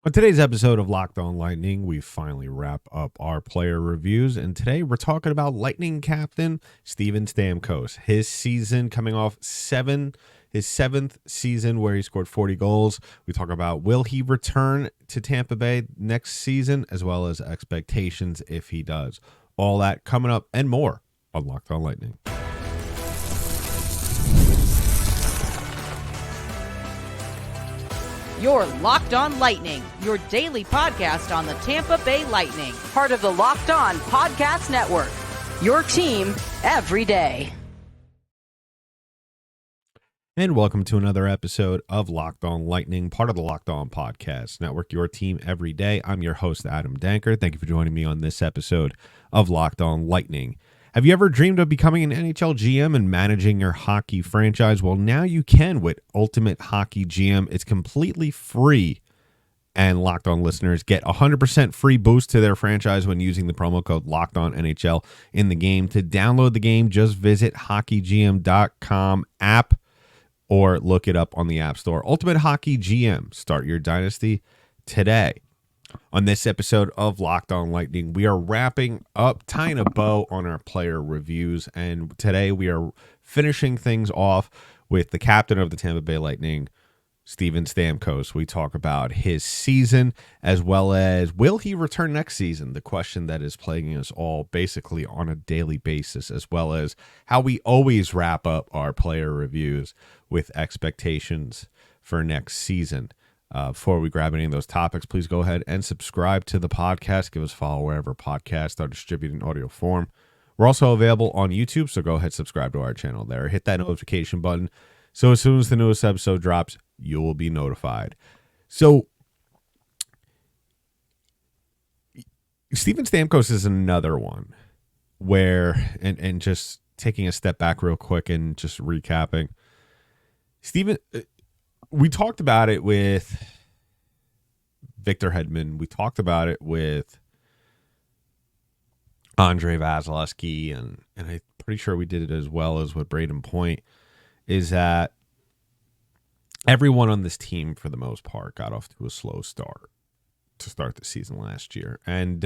On today's episode of Locked On Lightning, we finally wrap up our player reviews, and today we're talking about Lightning captain Steven Stamkos. His season coming off his seventh season where he scored 40 goals. We talk about will he return to Tampa Bay next season, as well as expectations if he does. All that coming up and more on Locked On Lightning. You're Locked On Lightning, your daily podcast on the Tampa Bay Lightning, part of the Locked On Podcast Network, your team every day. And welcome to another episode of Locked On Lightning, part of the Locked On Podcast Network, your team every day. I'm your host, Adam Danker. Thank you for joining me on this episode of Locked On Lightning. Have you ever dreamed of becoming an NHL GM and managing your hockey franchise? Well, now you can with Ultimate Hockey GM. It's completely free, and Locked On listeners get 100% free boost to their franchise when using the promo code Locked On NHL in the game. To download the game, just visit hockeygm.com app or look it up on the App Store. Ultimate Hockey GM. Start your dynasty today. On this episode of Locked On Lightning, we are wrapping up, tying a bow on our player reviews, and today we are finishing things off with the captain of the Tampa Bay Lightning, Steven Stamkos. We talk about his season, as well as will he return next season, the question that is plaguing us all basically on a daily basis, as well as how we always wrap up our player reviews with expectations for next season. Before we grab any of those topics, please go ahead and subscribe to the podcast. Give us a follow wherever podcasts are distributed in audio form. We're also available on YouTube, so go ahead and subscribe to our channel there. Hit that notification button so as soon as the newest episode drops, you will be notified. So, Steven Stamkos is another one where, and just taking a step back real quick and just recapping, Steven... We talked about it with Victor Hedman. We talked about it with Andrei Vasilevsky, and I'm pretty sure we did it as well as with Braden Point, is that everyone on this team, for the most part, got off to a slow start to start the season last year. And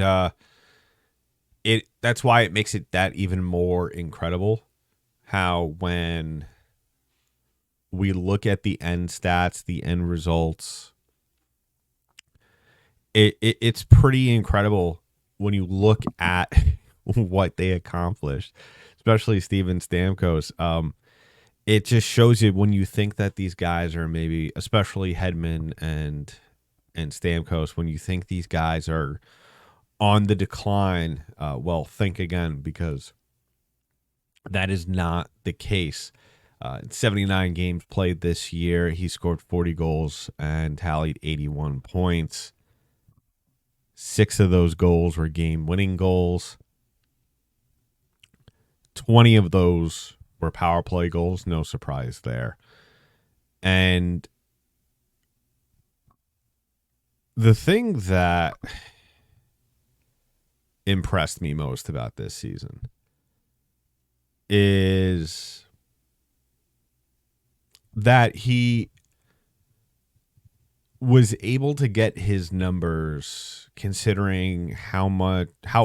that's why it makes it that even more incredible how when we look at the end stats, the end results, it's pretty incredible when you look at what they accomplished, especially Steven Stamkos. It just shows you when you think that these guys are maybe, especially Hedman and Stamkos, when you think these guys are on the decline, well, think again, because that is not the case. 79 games played this year. He scored 40 goals and tallied 81 points. 6 of those goals were game-winning goals. 20 of those were power play goals. No surprise there. And the thing that impressed me most about this season is that he was able to get his numbers considering how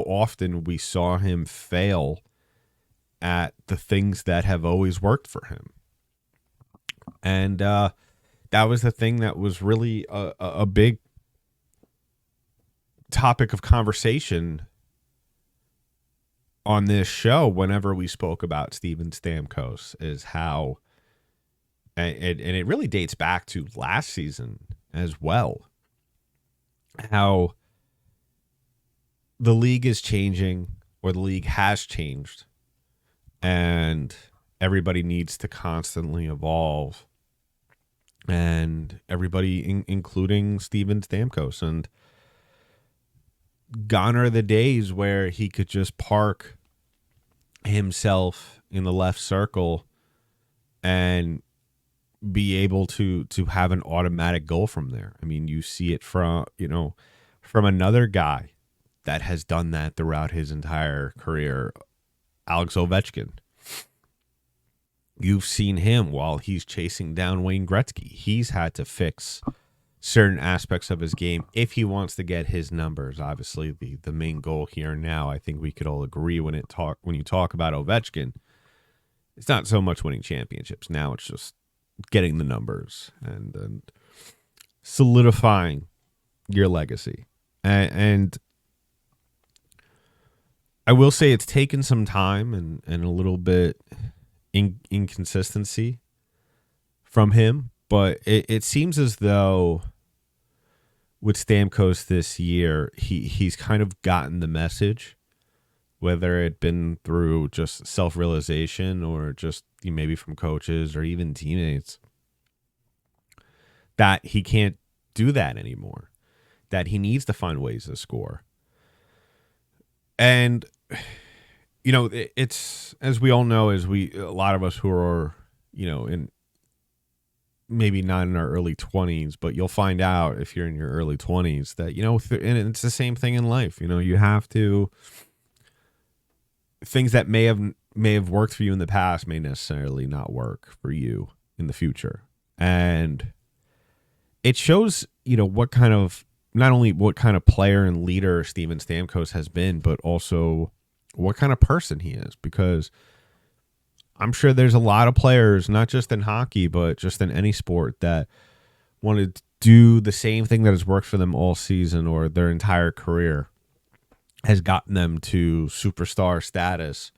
often we saw him fail at the things that have always worked for him. And that was the thing that was really a big topic of conversation on this show whenever we spoke about Steven Stamkos, is how, and it really dates back to last season as well, how the league is changing, or the league has changed, and everybody needs to constantly evolve, and everybody, including Steven Stamkos. And gone are the days where he could just park himself in the left circle and be able to have an automatic goal from there. I mean, you see it from another guy that has done that throughout his entire career, Alex Ovechkin. You've seen him while he's chasing down Wayne Gretzky. He's had to fix certain aspects of his game if he wants to get his numbers. Obviously, the main goal here now, I think we could all agree when you talk about Ovechkin, it's not so much winning championships. Now it's just getting the numbers and solidifying your legacy. And I will say it's taken some time and a little bit inconsistency from him, but it seems as though with Stamkos this year, he's kind of gotten the message, whether it been through just self-realization or just maybe from coaches or even teammates, that he can't do that anymore, that he needs to find ways to score. And, it's, as we all know, a lot of us who are, in maybe not in our early 20s, but you'll find out if you're in your early 20s that, and it's the same thing in life. You have to, things that may have worked for you in the past may necessarily not work for you in the future. And it shows, what kind of, not only what kind of player and leader Steven Stamkos has been, but also what kind of person he is, because I'm sure there's a lot of players, not just in hockey, but just in any sport, that want to do the same thing that has worked for them all season or their entire career, has gotten them to superstar status.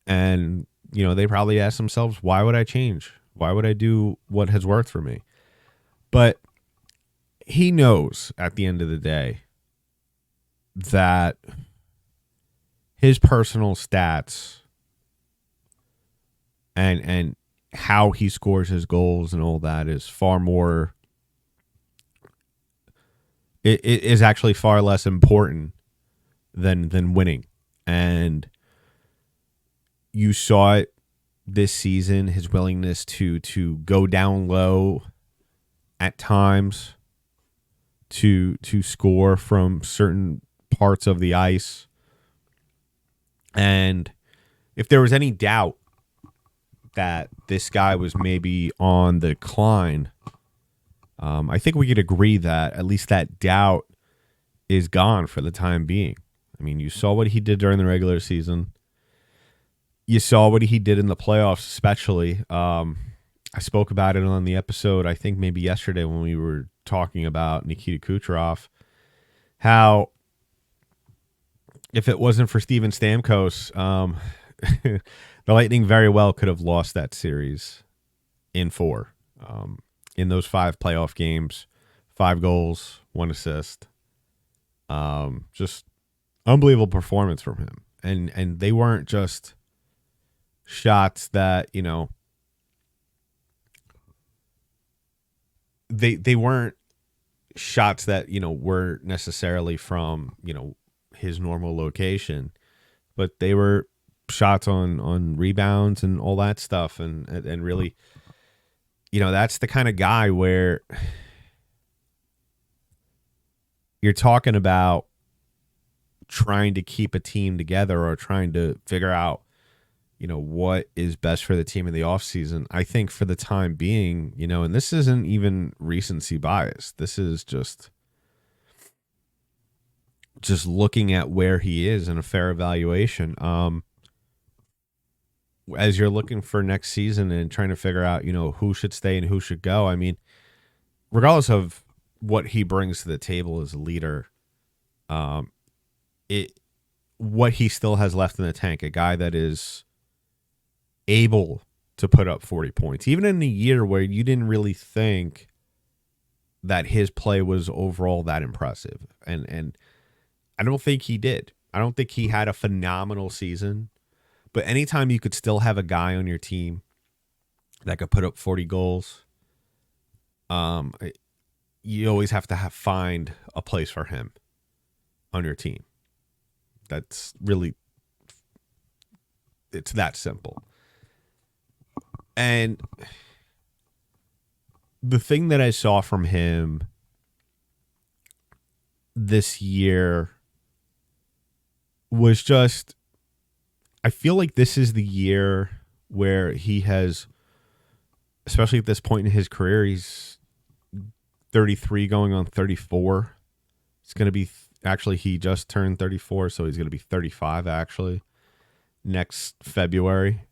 And, they probably ask themselves, why would I change? Why would I do what has worked for me? But he knows at the end of the day that his personal stats and how he scores his goals and all that is far more, it is actually far less important than winning. And you saw it this season, his willingness to go down low at times to score from certain parts of the ice. And if there was any doubt that this guy was maybe on the decline, I think we could agree that at least that doubt is gone for the time being. I mean, you saw what he did during the regular season. You saw what he did in the playoffs, especially. I spoke about it on the episode, I think maybe yesterday when we were talking about Nikita Kucherov, how if it wasn't for Steven Stamkos, the Lightning very well could have lost that series in 4. In those 5 playoff games, 5 goals, 1 assist. Just unbelievable performance from him. And they weren't just shots that, they weren't shots that, were necessarily from, his normal location, but they were shots on rebounds and all that stuff. And really, that's the kind of guy where you're talking about trying to keep a team together or trying to figure out, what is best for the team in the offseason. I think for the time being, and this isn't even recency bias. This is just looking at where he is in a fair evaluation. As you're looking for next season and trying to figure out, who should stay and who should go. I mean, regardless of what he brings to the table as a leader, what he still has left in the tank, a guy that is able to put up 40 points, even in a year where you didn't really think that his play was overall that impressive. And I don't think he did. I don't think he had a phenomenal season, but anytime you could still have a guy on your team that could put up 40 goals, you always have to find a place for him on your team. That's really, it's that simple. And the thing that I saw from him this year was just, I feel like this is the year where he has, especially at this point in his career, he's 33 going on 34. It's going to be, actually, he just turned 34, so he's going to be 35, actually, next February.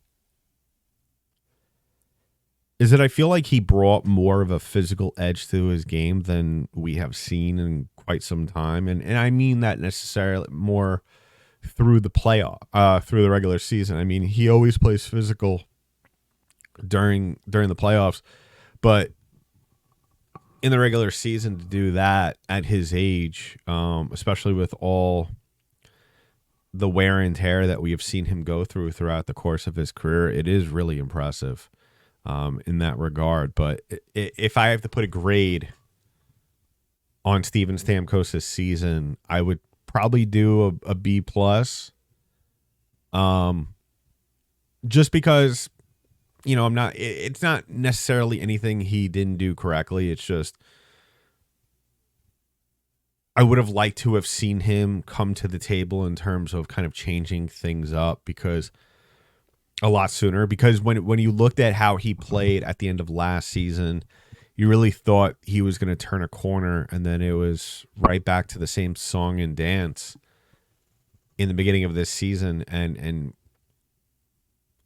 Is that I feel like he brought more of a physical edge to his game than we have seen in quite some time. And I mean that necessarily more through the through the regular season. I mean, he always plays physical during the playoffs, but in the regular season to do that at his age, especially with all the wear and tear that we have seen him go through throughout the course of his career, it is really impressive in that regard. But if I have to put a grade on Steven Stamkos' season, I would probably do a B+. Just because, it's not necessarily anything he didn't do correctly. It's just I would have liked to have seen him come to the table in terms of kind of changing things up because a lot sooner. Because when you looked at how he played at the end of last season, you really thought he was going to turn a corner, and then it was right back to the same song and dance in the beginning of this season, and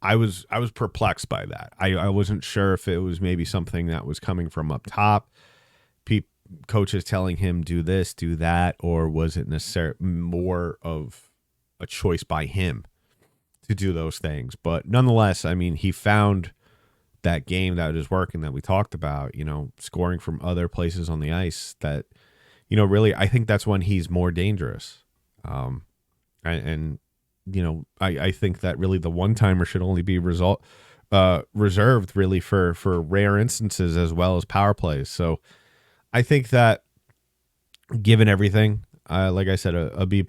I was perplexed by that. I wasn't sure if it was maybe something that was coming from up top, coaches telling him do this, do that, or was it necessarily more of a choice by him to do those things? But nonetheless, I mean, he found that game that is working that we talked about, scoring from other places on the ice that, really, I think that's when he's more dangerous. I think that really the one-timer should only be reserved really for rare instances as well as power plays. So I think that given everything, like I said, a B+.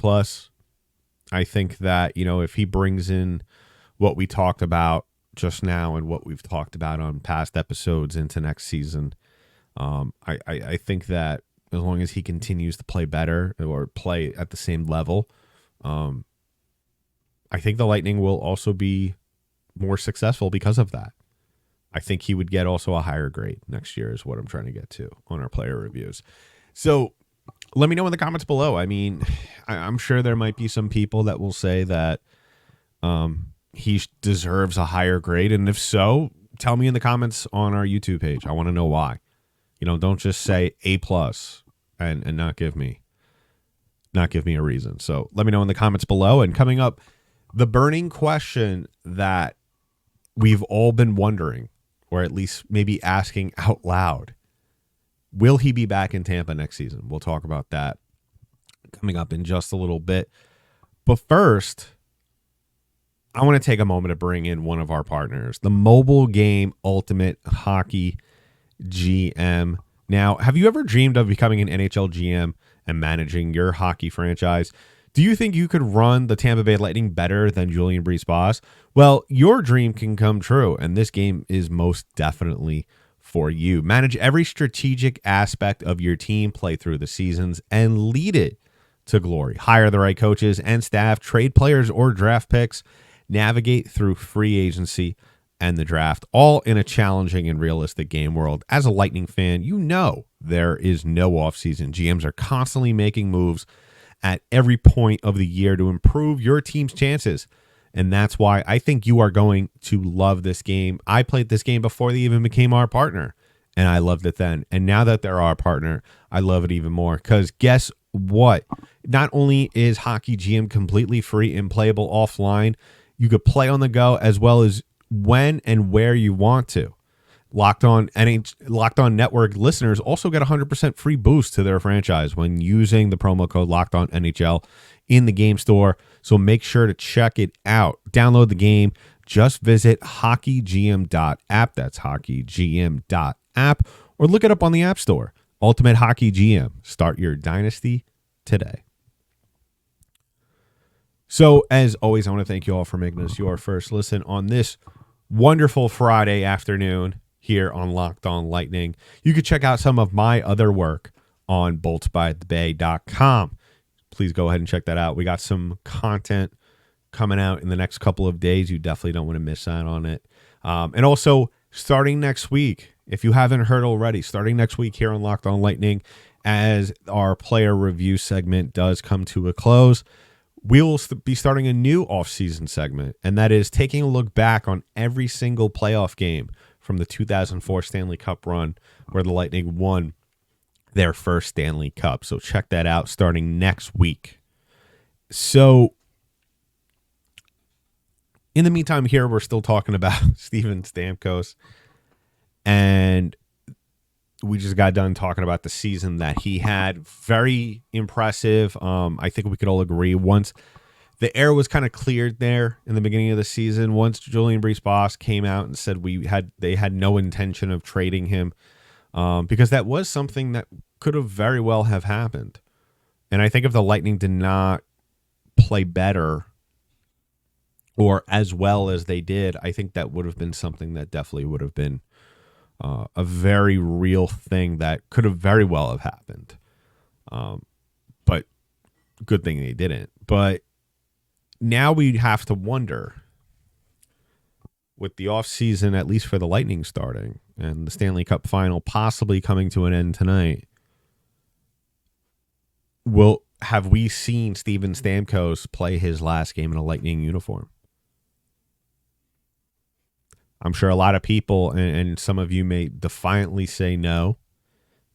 I think that, if he brings in what we talked about just now and what we've talked about on past episodes into next season, I think that as long as he continues to play better or play at the same level, I think the Lightning will also be more successful because of that. I think he would get also a higher grade next year is what I'm trying to get to on our player reviews. So let me know in the comments below. I mean, I'm sure there might be some people that will say that he deserves a higher grade. And if so, tell me in the comments on our YouTube page. I want to know why. Don't just say A+ and not give me a reason. So let me know in the comments below. And coming up, the burning question that we've all been wondering, or at least maybe asking out loud, will he be back in Tampa next season? We'll talk about that coming up in just a little bit. But first, I want to take a moment to bring in one of our partners, the mobile game Ultimate Hockey GM. Now, have you ever dreamed of becoming an NHL GM and managing your hockey franchise? Do you think you could run the Tampa Bay Lightning better than Julien Brisebois? Well, your dream can come true, and this game is most definitely for you. Manage every strategic aspect of your team, play through the seasons, and lead it to glory. Hire the right coaches and staff, trade players or draft picks, navigate through free agency and the draft, all in a challenging and realistic game world. As a Lightning fan, there is no offseason. GMs are constantly making moves at every point of the year to improve your team's chances. And that's why I think you are going to love this game. I played this game before they even became our partner, and I loved it then. And now that they're our partner, I love it even more. Because guess what? Not only is Hockey GM completely free and playable offline, you could play on the go as well as when and where you want to. Locked On Network listeners also get a 100% free boost to their franchise when using the promo code LOCKEDONNHL in the game store. So make sure to check it out. Download the game. Just visit hockeygm.app. That's hockeygm.app. Or look it up on the App Store. Ultimate Hockey GM. Start your dynasty today. So, as always, I want to thank you all for making us your first listen on this wonderful Friday afternoon here on Locked On Lightning. You can check out some of my other work on boltsbythebay.com. Please go ahead and check that out. We got some content coming out in the next couple of days. You definitely don't want to miss out on it. And also, starting next week, If you haven't heard already, starting next week here on Locked On Lightning, as our player review segment does come to a close, we will be starting a new off-season segment, and that is taking a look back on every single playoff game from the 2004 Stanley Cup run where the Lightning won their first Stanley Cup. So check that out starting next week. So in the meantime here, we're still talking about Steven Stamkos, and we just got done talking about the season that he had. Very impressive. I think we could all agree once the air was kind of cleared there in the beginning of the season, once Julien Brisebois came out and said they had no intention of trading him, because that was something that could have very well have happened. And I think if the Lightning did not play better or as well as they did, I think that would have been something that definitely would have been a very real thing that could have very well have happened. But good thing they didn't. But now we have to wonder, with the offseason, at least for the Lightning starting, and the Stanley Cup final possibly coming to an end tonight, have we seen Steven Stamkos play his last game in a Lightning uniform? I'm sure a lot of people, and some of you may defiantly say no,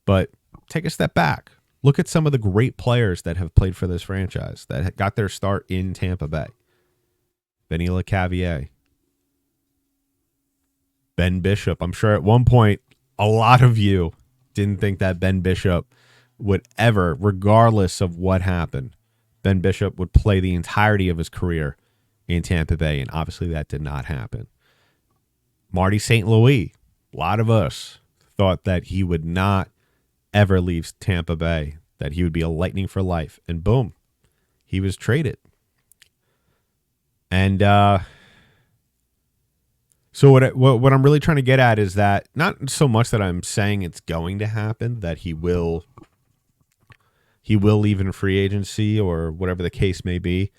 but take a step back. Look at some of the great players that have played for this franchise that got their start in Tampa Bay. Benny LeCavier, Ben Bishop. I'm sure at one point, a lot of you didn't think that Ben Bishop would ever, regardless of what happened, Ben Bishop would play the entirety of his career in Tampa Bay, and obviously that did not happen. Marty St. Louis, a lot of us thought that he would not ever leave Tampa Bay, that he would be a Lightning for life, and boom, he was traded. And so what I'm really trying to get at is that not so much that I'm saying it's going to happen, that he will leave in free agency or whatever the case may be.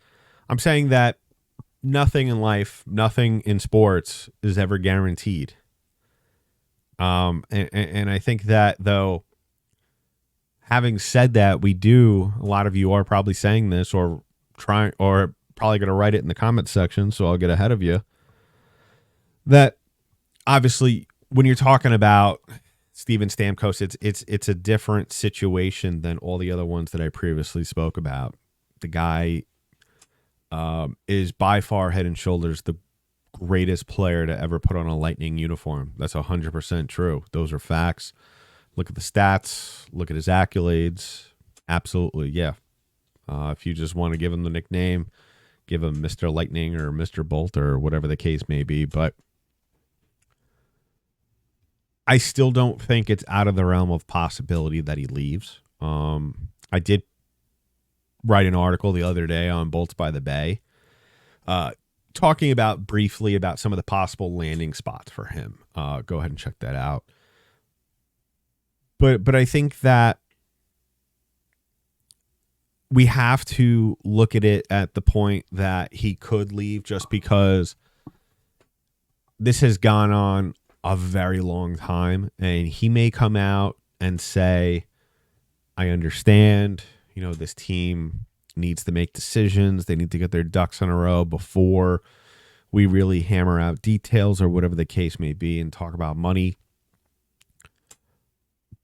I'm saying that nothing in life, nothing in sports is ever guaranteed. And I think that, though, having said that, a lot of you are probably saying this or probably going to write it in the comments section, so I'll get ahead of you, that obviously when you're talking about Steven Stamkos, it's a different situation than all the other ones that I previously spoke about. The guy is by far head and shoulders the greatest player to ever put on a Lightning uniform. That's 100% true. Those are facts. Look at the stats. Look at his accolades. Absolutely, yeah. If you just want to give him the nickname, give him Mr. Lightning or Mr. Bolt or whatever the case may be. But I still don't think it's out of the realm of possibility that he leaves. I did write an article the other day on Bolts by the Bay, talking briefly about some of the possible landing spots for him. Go ahead and check that out. But I think that we have to look at it at the point that he could leave, just because this has gone on a very long time, and he may come out and say, I understand, this team needs to make decisions. They need to get their ducks in a row before we really hammer out details or whatever the case may be and talk about money.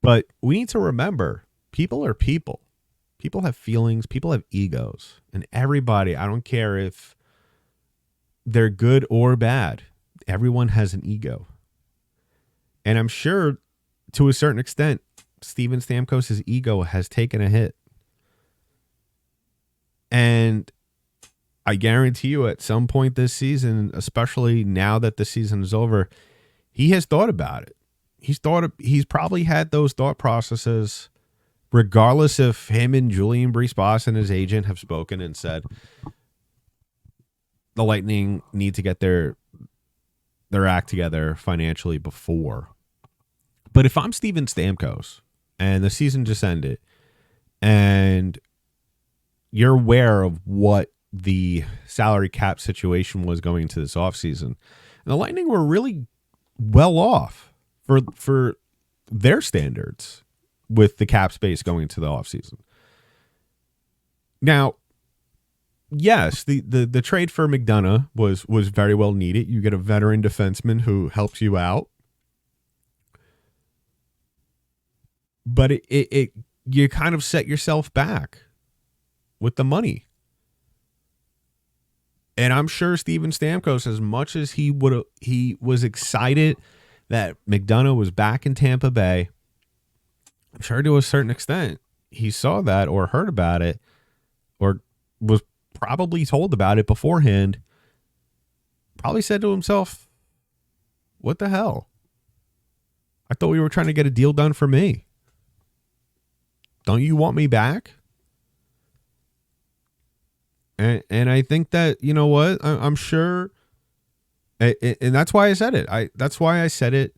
But we need to remember, people are people. People have feelings. People have egos. And everybody, I don't care if they're good or bad, everyone has an ego. And I'm sure to a certain extent, Steven Stamkos' ego has taken a hit. And I guarantee you at some point this season, especially now that the season is over, he has thought about it. He's probably had those thought processes, regardless if him and Julien Brisebois and his agent have spoken and said the Lightning need to get their act together financially before. But if I'm Steven Stamkos and the season just ended and you're aware of what the salary cap situation was going into this offseason, and the Lightning were really well off for their standards with the cap space going into the offseason. Now, yes, the trade for McDonough was very well needed. You get a veteran defenseman who helps you out. But it you kind of set yourself back with the money. And I'm sure Steven Stamkos, as much as he was excited that McDonough was back in Tampa Bay, I'm sure to a certain extent he saw that or heard about it or was probably told about it beforehand, probably said to himself, what the hell? I thought we were trying to get a deal done for me. Don't you want me back? And I think that, you know what, I'm sure, and that's why I said it. That's why I said it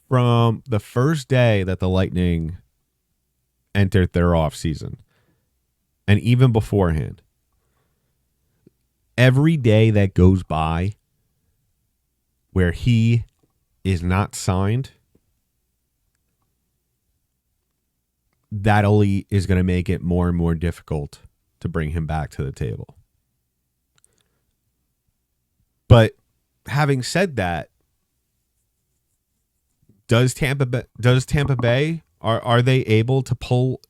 from the first day that the Lightning entered their offseason, and even beforehand. Every day that goes by where he is not signed, that only is going to make it more and more difficult to bring him back to the table. But having said that, does Tampa Bay are they able to pull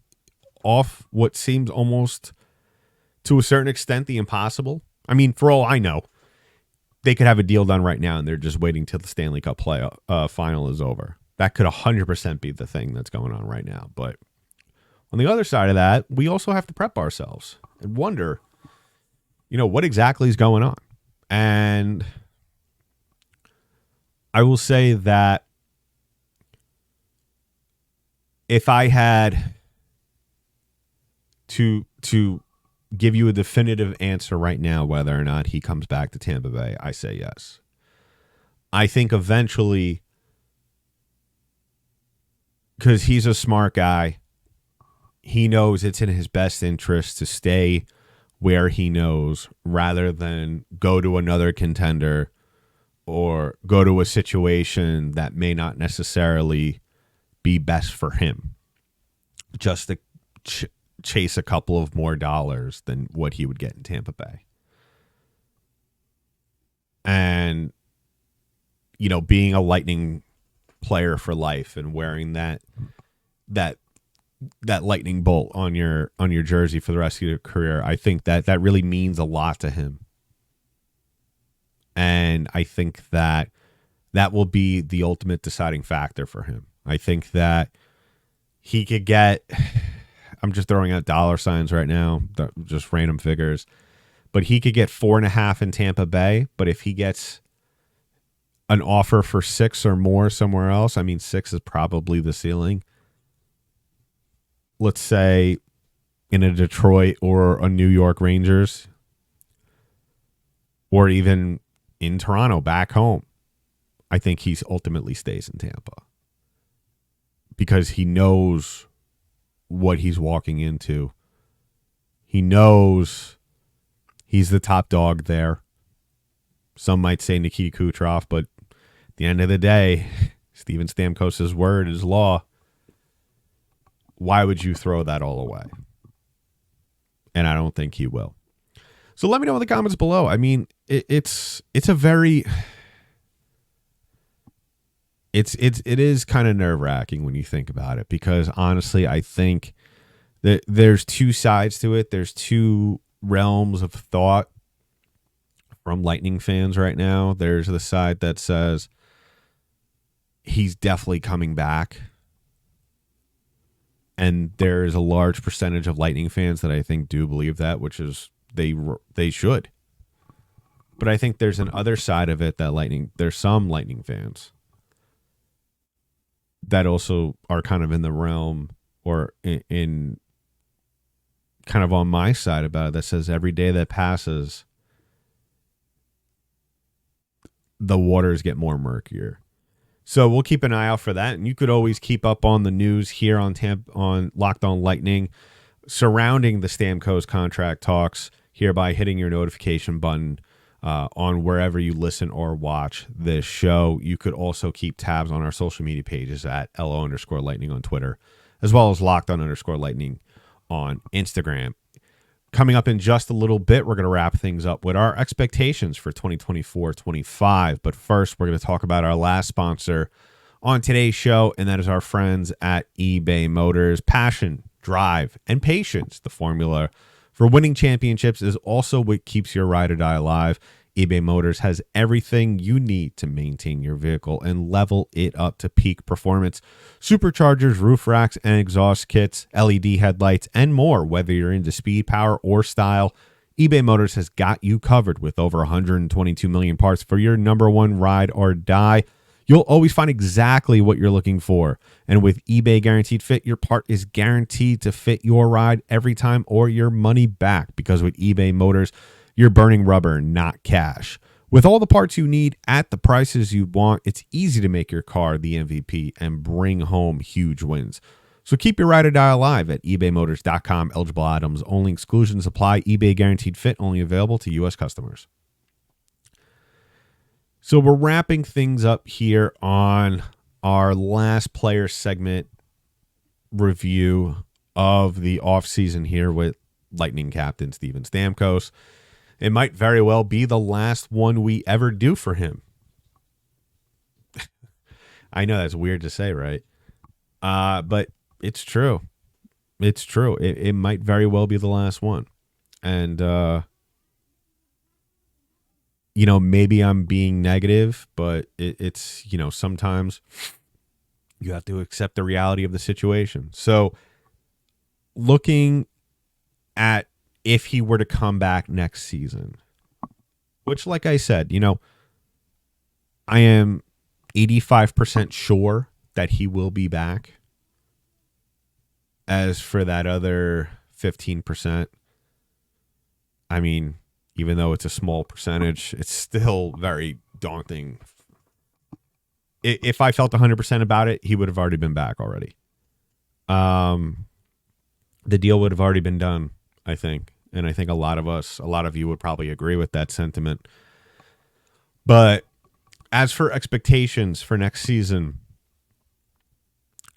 off what seems almost to a certain extent the impossible? I mean, for all I know, they could have a deal done right now and they're just waiting till the Stanley Cup final is over. That could 100% be the thing that's going on right now. But on the other side of that, we also have to prep ourselves and wonder, what exactly is going on. And I will say that if I had to give you a definitive answer right now whether or not he comes back to Tampa Bay, I say yes. I think eventually, because he's a smart guy, he knows it's in his best interest to stay where he knows rather than go to another contender or go to a situation that may not necessarily be best for him just to chase a couple of more dollars than what he would get in Tampa Bay. And, being a Lightning player for life and wearing that lightning bolt on your jersey for the rest of your career, I think that really means a lot to him. And I think that will be the ultimate deciding factor for him. I think that he could get, I'm just throwing out dollar signs right now, just random figures, but he could get 4.5 in Tampa Bay. But if he gets an offer for 6 or more somewhere else, 6 is probably the ceiling. Let's say in a Detroit or a New York Rangers, or even in Toronto back home, I think he ultimately stays in Tampa because he knows what he's walking into. He knows he's the top dog there. Some might say Nikita Kucherov, but at the end of the day, Steven Stamkos' word is law. Why would you throw that all away? And I don't think he will. So let me know in the comments below. It's a very it is kind of nerve-wracking when you think about it, because honestly, I think that there's two sides to it. There's two realms of thought from Lightning fans right now. There's the side that says he's definitely coming back. And there's a large percentage of Lightning fans that I think do believe that, which is they should. But I think there's an other side of it that there's some Lightning fans that also are kind of in the realm or in kind of on my side about it, that says every day that passes, the waters get more murkier. So we'll keep an eye out for that, and you could always keep up on the news here on Locked On Lightning surrounding the Stamkos contract talks here by hitting your notification button on wherever you listen or watch this show. You could also keep tabs on our social media pages at LO_Lightning on Twitter, as well as Locked_Lightning on Instagram. Coming up in just a little bit, we're going to wrap things up with our expectations for 2024-25. But first, we're going to talk about our last sponsor on today's show, and that is our friends at eBay Motors. Passion, drive, and patience, the formula for winning championships, is also what keeps your ride or die alive. eBay Motors has everything you need to maintain your vehicle and level it up to peak performance. Superchargers, roof racks, and exhaust kits, LED headlights, and more. Whether you're into speed, power, or style, eBay Motors has got you covered with over 122 million parts for your number one ride or die. You'll always find exactly what you're looking for. And with eBay Guaranteed Fit, your part is guaranteed to fit your ride every time or your money back. Because with eBay Motors, you're burning rubber, not cash. With all the parts you need at the prices you want, it's easy to make your car the MVP and bring home huge wins. So keep your ride or die alive at ebaymotors.com. Eligible items only. Exclusions apply. eBay Guaranteed Fit only available to U.S. customers. So we're wrapping things up here on our last player segment review of the offseason here with Lightning captain Steven Stamkos. It might very well be the last one we ever do for him. I know that's weird to say, right? But it's true. It's true. It might very well be the last one. And, maybe I'm being negative, but it's, sometimes you have to accept the reality of the situation. So looking at if he were to come back next season, which, like I said, I am 85% sure that he will be back. As for that other 15%, I mean, even though it's a small percentage, it's still very daunting. If I felt 100% about it, he would have already been back already. The deal would have already been done, I think. And I think a lot of you would probably agree with that sentiment. But as for expectations for next season,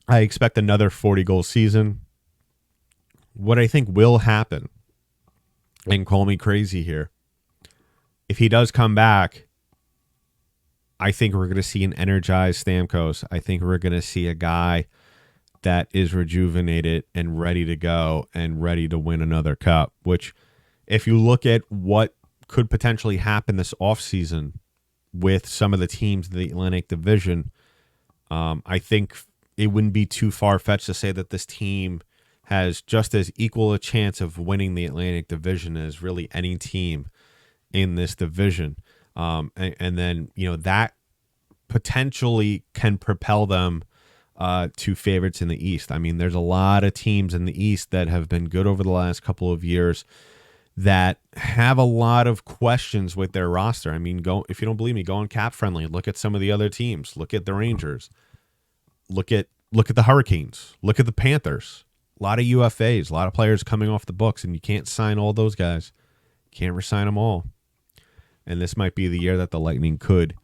I expect another 40-goal season. What I think will happen, and call me crazy here, if he does come back, I think we're going to see an energized Stamkos. I think we're going to see a guy that is rejuvenated and ready to go and ready to win another cup, which if you look at what could potentially happen this offseason with some of the teams in the Atlantic Division, I think it wouldn't be too far-fetched to say that this team has just as equal a chance of winning the Atlantic Division as really any team in this division. And then, that potentially can propel them to favorites in the East. I mean, there's a lot of teams in the East that have been good over the last couple of years that have a lot of questions with their roster. I mean, if you don't believe me, go on Cap Friendly. Look at some of the other teams. Look at the Rangers. Look at the Hurricanes. Look at the Panthers. A lot of UFAs, a lot of players coming off the books, and you can't sign all those guys. Can't resign them all. And this might be the year that the Lightning could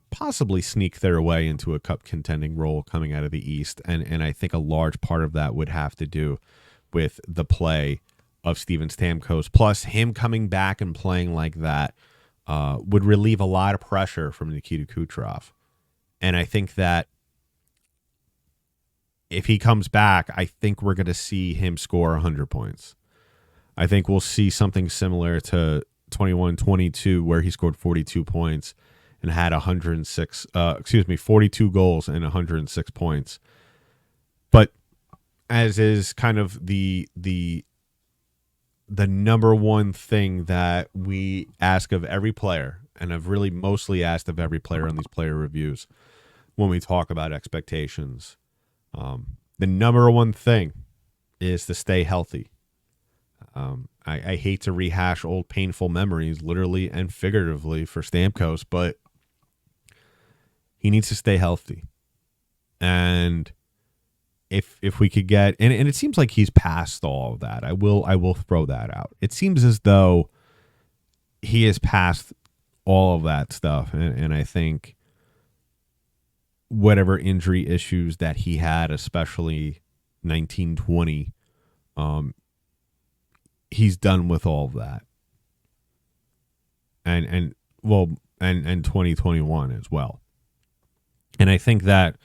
possibly sneak their way into a cup contending role coming out of the East. And I think a large part of that would have to do with the play of Steven Stamkos. Plus, him coming back and playing like that would relieve a lot of pressure from Nikita Kucherov. And I think that if he comes back, I think we're going to see him score 100 points. I think we'll see something similar to 21-22 where he scored 42 points and had 42 goals and 106 points. But as is kind of the number one thing that we ask of every player, and I've really mostly asked of every player on these player reviews when we talk about expectations, the number one thing is to stay healthy. I hate to rehash old painful memories, literally and figuratively, for Stamkos, but he needs to stay healthy. And if we could get, and it seems like he's past all of that. I will throw that out. It seems as though he is past all of that stuff. And I think whatever injury issues that he had, especially 1920, he's done with all of that. And 2021 as well. And I think that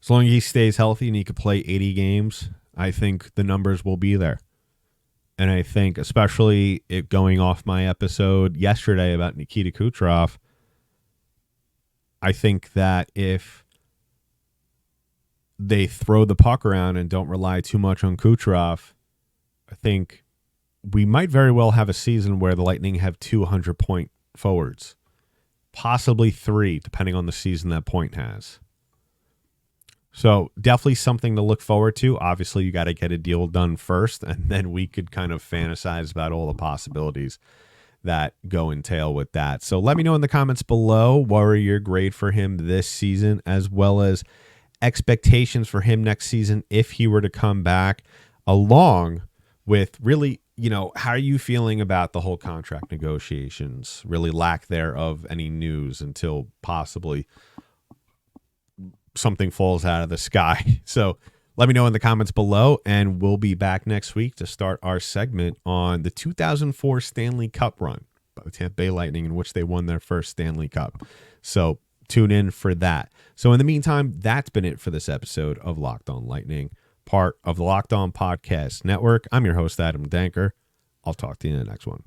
as long as he stays healthy and he could play 80 games, I think the numbers will be there. And I think, especially it going off my episode yesterday about Nikita Kucherov, I think that if they throw the puck around and don't rely too much on Kucherov, I think we might very well have a season where the Lightning have 200-point forwards, possibly 3, depending on the season that Point has. So definitely something to look forward to. Obviously, you got to get a deal done first, and then we could kind of fantasize about all the possibilities that go entail with that. So let me know in the comments below what are your grade for him this season, as well as expectations for him next season if he were to come back, along with really, how are you feeling about the whole contract negotiations? Really lack thereof any news until possibly something falls out of the sky. So let me know in the comments below, and we'll be back next week to start our segment on the 2004 Stanley Cup run by the Tampa Bay Lightning, in which they won their first Stanley Cup. So tune in for that. So in the meantime, that's been it for this episode of Locked On Lightning, part of the Locked On Podcast Network. I'm your host, Adam Danker. I'll talk to you in the next one.